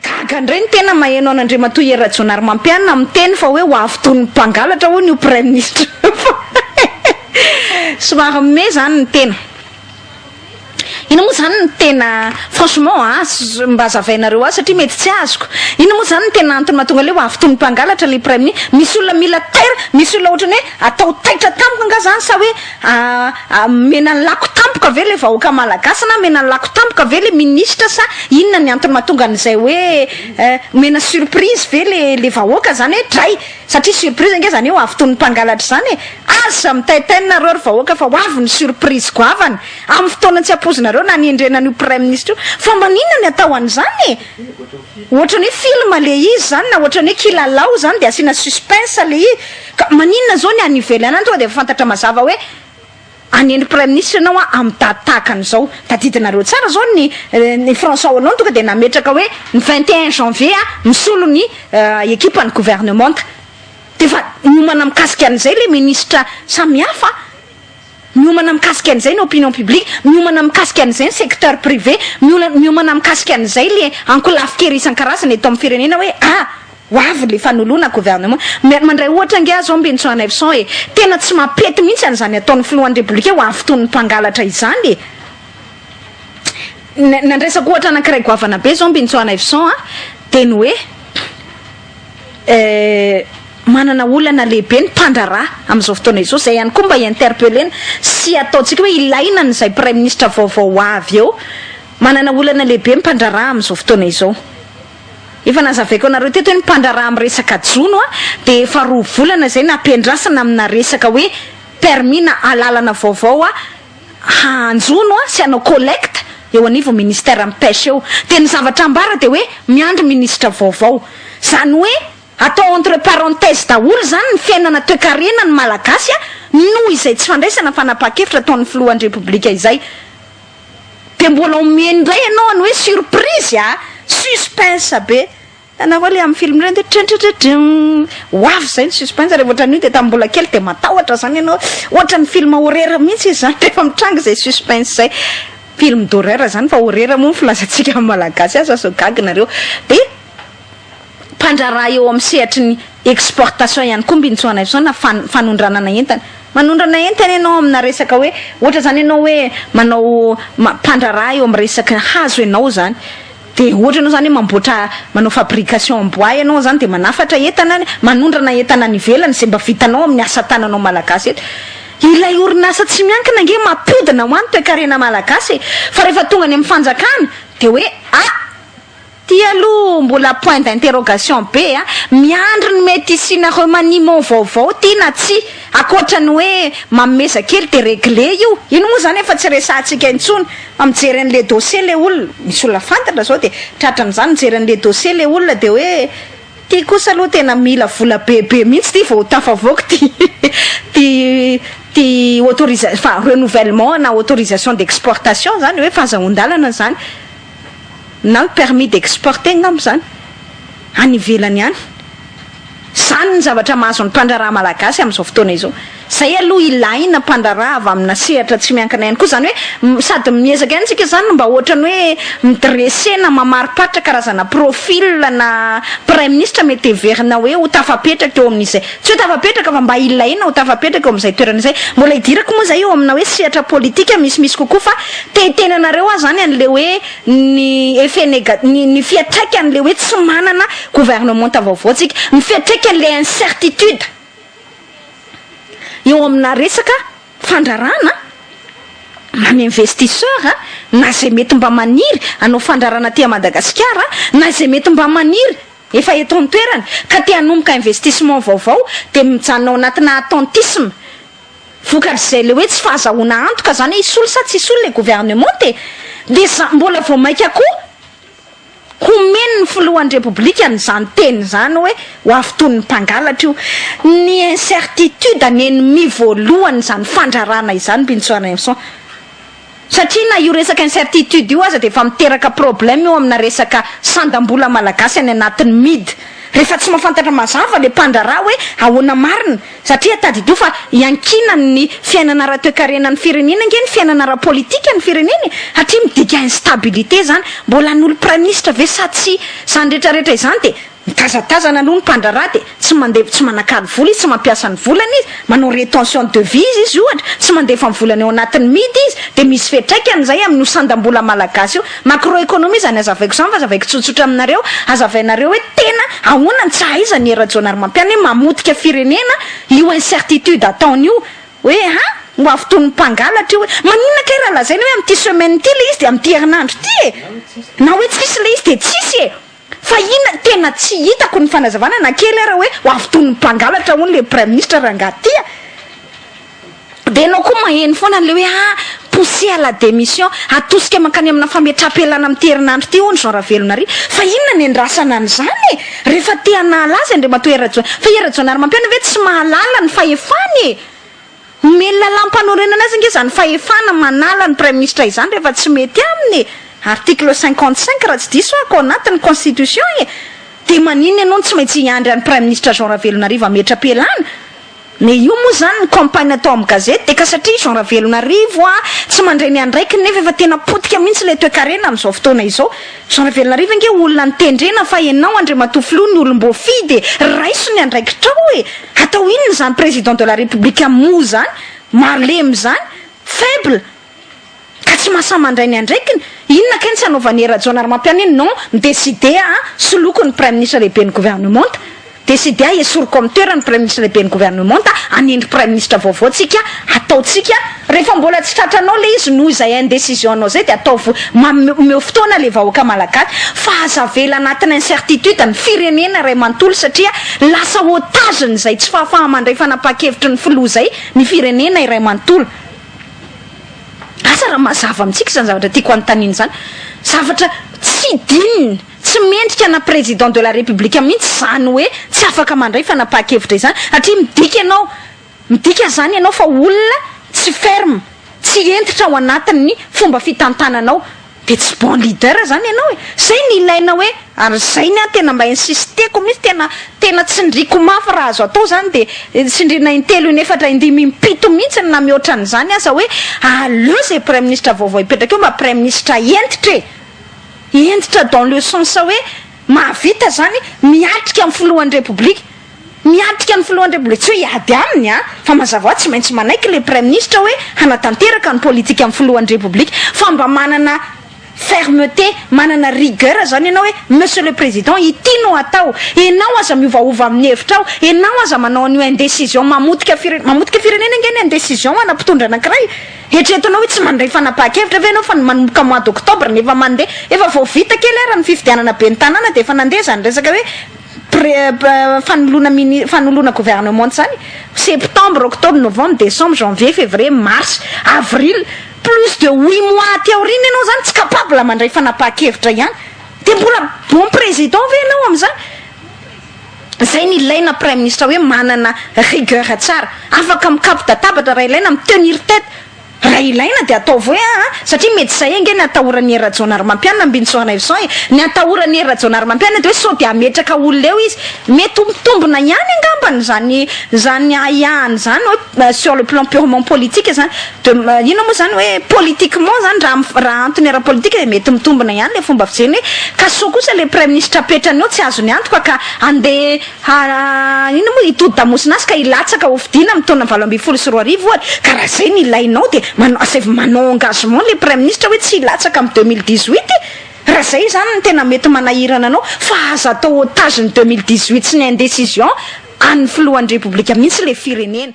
Gagandreny tena maheno an'Andriamatoa Erajonary mampianina amin'ny teny fa hoe ho avy toy ny mpangalatra hono io prime ministre. Somary me zany ny tena. Ino moa zany ny tena franchement mba zavainareo satria mety tsy azoko. Ino moa zany ny tena antony mahatonga le ho avy toy ny mpangalatra le prime ministre. Misy olona mila taira, misy olona ohatrany hoe atao taitra tampoka nga zany sa hoe mena lako tampoka ve le vahoaka malagasy na mena lako tampoka ve le ministre sa inona ny antony mahatonga an'izay hoe mena surprise ve le vahoaka zany hoe dray satria surprise nge zany ho avy toy ny mpangalatra zany aza mitaitainareo ry vahoaka fa ho avy ny surprise goavana amin'ny fotoana tsy apozinareo na niendrenan'io prime ministre io fa maninona ny atao an'izany ohatrany hoe film le izy zany na ohatrany hoe kilalao zany de asiana suspense le izy ka maninona zao ny anivelana any tonga de fantatra mazava hoe anendry prime ministre anao amin'ny date tahakan'izao tadidinareo tsara zao ny François Hollande tonga de nametraka hoe ny 21 janvier misolo ny équipe ny gouvernement fa miomana mikasika an'izay le ministra samihafa miomana mikasika an'izay ny opinion publique miomana mikasika an'izay ny secteur privé miomana mikasika an'izay le ankolafikery isan-karazany eto amin'ny firenena hoe ho avy le fanoloana gouvernement mandray ohatra nge zao Mbensoana Evson tena tsy mapety mihitsy an'izany ataon'ny filohan'ny republique ho avy toy ny mpangalatra izany nandresako ohatra anankiray goavana be zao Mbensoana Evson teny hoe manana olana lehibe ny mpandrarà amin'izao fotoana izao zay ihany koa mba interpellena sy ataontsika hoe ilaina n'izay prime ministre vaovao avy eo manana olana lehibe ny mpandrarà amin'izao fotoana izao efa nazavaiko anareo teto hoe ny mpandrarà amin'ny resaka jono de efa 2 volana zay nampiandrasana amina resaka hoe permis na alalana vaovao hanjono sy hanao collecte eo anivo ministère amin'ny pêche eo de ny zavatra ambara de hoe miandry ministre vaovao zany hoe atao entre parenthèse daholo zany ny fiainana toe-karena ny malagasy noho izay tsy fandraisana fanapa-kevitra ataon'ny filohan'ny republika izay de mbola omeny indray ianao any hoe surprise suspense be anao le amin'ny film reny de ho avy zay ny suspense rehefa ohatran'io de tamin'ny mbola kely de matahotra zany ianao ohatra ny film horreur mihitsy izy zany rehefa mitranga zay suspense zay film d'horreur zany fa horreur moa ny filazantsika amin'ny malagasy aza so gaginareo de mpandrarà eo amin'ny sehatry ny exportation ihany koa Mbensoana Evson na fanondranana entana manondrana entana ianao amina resaka hoe ohatra zany ianao hoe manao mpandrarà eo amin'ny resaka hazo ianao zany de ohatra ianao zany mamboatra manao fabrication en bois ianao zany de manafatra entana manondrana entana ny ivelany zay mba vitanao amin'ny asa tananao malagasy eto ilay orinasa tsy miankina nge mampiodina ho any toe-karena malagasy fa rehefa tonga any amin'ny fanjakana de hoe ty aloha mbola point d'interrogation be miandry ny mety isina remaniement vaovao ty na tsy akoatrany hoe mameza kely de réglé ino moa zany efa tsy resahantsika intsony mijery an'le dossier le olona misy olona fantatra zao de tratran'izany mijery an'le dossier le olona de hoe ty kosa aloha tena mila vola bebe mihitsy ty vao tafavoaka ty autorisation enfin renouvellement na autorisation d'exportation zany hoe fahazahondalana zany na le permis d'exporter ngam zany any ivelany any zany ny zavatra mahazo ny mpandrarà malagasy amin'izao fotoana izao zay aloha ilaina mpandrarà avy amina sehatra tsy miankina ihany koa zany hoe sady miezaka ihany tsika zany mba ohatrany hoe midresse na mamaripatra karazana profil na prime ministre mety heverina hoe ho tafapetraka eo amin'izay tsy hoe tafapetraka fa mba ilaina ho tafapetraka eo amin'izay toerana izay mbola hidirako moa zay eo amina hoe sehatra politika misimisy kokoa fa tenanareo zany an'le hoe ny effet ny fiatraikany le hoe tsy manana gouvernement vaovao tsika ny fiatraikany le incertitude eo amina resaka fandrarana mamy investisseur na zay mety mba maniry anao fandrarana ty a Madagasikara na zay mety mba maniry efa eto ny toerana ka te hanomboka investissement vaovao de mijanona anatina attentisme vokatr'izay le hoe tsy fahazahoana antoka zany isolo sa tsy isolo le gouvernement de mbola vao maika koa homeny ny filohan'ny republika n'izany teny zany hoe ho avy toy ny mpangalatra io ny incertitude ny ennemi voalohany zany fandrarana izany Mbensoana Evson satria na io resaka incertitude io aza de efa miteraka problème eo amina resaka sandam-bola malagasy any anatin'ny mid rehefa tsy mahafantatra mazava le mpandrarà hoe ahoana marina satria tadidio fa iankina ny fiainana ara-toekarenan'ny firenena nge ny fiainana ara-politika ny firenena satria midika instabilité zany mbola n'olo prime ministre ve sa tsy zany rehetrarehetra izany de mitazatazana aloha ny mpandrarà de tsy mandeha tsy manakary vola izy tsy mampiasa ny volana izy manao rétention de devise izy ohatra tsy mandefa ny volana eo anatin'ny midy izy de misy fetraikany zay amin'ny osandam-bola malagasy io macroéconomie zany azavaiko zany fa azavaiko tsotsotra aminareo azavainareo hoe tena ahoana ny tsy ahaizany era-jonary mampiany hoe mamotika firenena io incertitude ataony io hoe ho avy tony mpangalatra io hoe maninona kay raha lazainy hoe am'ty semaine ty le izy de am'ty herinandro ty na hoe tsisy le izy de tsisy fa ina tena tsy hitako ny fanazavana na kely ara hoe ho avy tony mpangalatra hono le prime ministre rangatya de anao koa maheny foana le hoe poussé à la démission atosika mankany amina fametrapelana am'ty herinandro ty hono Jean Ravelonary fa inona ny andrasana an'izany rehefa te hanalaza andre matoa era-jonary fa era-jonary mampiana ve tsy mahalala ny fahefany omena lampanorenana azy nge zany fahefana manala ny prime ministre izany rehefa tsy mety aminy article 55 raha tsy diso ako anatin'ny constitution de maniny ianao tsy maintsy hiandry any prime ministre Jean Ravelonarivo ametrapelana ne io moa zany ny campagne atao amin'ny gazety de ka satria Jean Ravelonarivo tsy mandray ny andraiky nefa efa tena potika mihitsy le toekarena amin'izao fotoana izao Jean Ravelonarivo nge olona ny tendrena fa ianao andre matofilo ny olom-bofy de raiso ny andraikitrao atao inony zany président de la république mo zany marlemy zany faible ka tsy mahasamandray ny andraikiny inona kay tsy anaovany era-jonary mampiany iny non midécide soloko ny prime ministre lehibe ny gouvernement décide esoro comme toerany prime ministre lehibe ny gouvernement anendry prime ministre vaovao tsika ataotsika rehefa mbola tsy tratranao le izy noho izay indécision anao zay de ataovy meo fotoana le vahoaka malagasy fa azavela anatin'ny incertitude ny firenena ray manontolo satria lasa otage zay tsy fahafaha mandray fanapa-kevitry ny filoha zay ny firenena iray manontolo asa raha mazava amitsika zany zavatra tiako anontaniny zany zavatra tsy dininy tsy mendrika na président de la république mihitsy zany hoe tsy afaka mandray fanapa-kevitra izany satria midika zany ianao fa olona tsy ferme tsy entitra ao anatin'ny fomba fitantananao de tsy bon leader zany ianao zay ny ilaina hoe ary zay ny tena mba insisteko mihitsy tena tsindriko mafy raha azo atao zany de tsindrina intelo inefatra indimy impito mihitsy na mihoatra an'izany asa hoe aleo zay prime ministre vaovao ipetraka eo mba prime ministre entitra dans le sens hoe mahavita zany miatrika amin'ny filohan'ny république miatrika ny filohan'ny république tsy hoe iady aminy fa mazava tsy maintsy manaiky le prime ministre hoe hanatanteraka ny politika amin'ny filohan'ny république fa mba manana fermeté manana rigueur zany ianao hoe monsieur le président itino atao enao aza miovaova amin'ny hevitrao enao aza manao an'io indécision mamotika firenena nge ny indécision anampitondra anankiray etretanao hoe tsy mandray fanapa-kevitra ve anao fa manomboka mois d'octobre nefa mandeha efa vao vita kely ara ny fifidianana be ny tanàna de efa nandeha zany resaka hoe fanoloana gouvernement zany septembre octobre novembre décembre janvier février mars avril plus de 8 mois ty aorina ianao zany tsy capable mandray fanapa-kevitra ihany de mbola bon président ve anao am'izany zay ny ilaina prime ministre hoe manana rigueur tsara afaka mikapo databatra raha ilaina mitenir tête raha ilaina de ataovy hoe satria mety zay nge ny atahorany era-jonary mampiana ambinsoana evson ny atahorany era-jonary mampiana de hoe sao de ametraka olona eo izy mety mitombona ihany angambany zany ahany zany hoe sur le plan purement politique zany de ino moa zany hoe politiquement zany raha antony ara-politique de mety mitombona ihany le fomba fijeny hoe ka so kosa le prime ministre apetrany eo tsy azony antoka ka andeha ino moa hitody damosina azy ka ilatsaka hofidiana mitona 2024 ohatra ka raha zay ny ilainao de manao engagement le prime ministre hoe tsy ilatsaka am 2018 raha zay zany tena mety manahirana anao fa aza atao otage ny 2018 sy ny indécision an'ny filohan'ny république mihitsy le firenena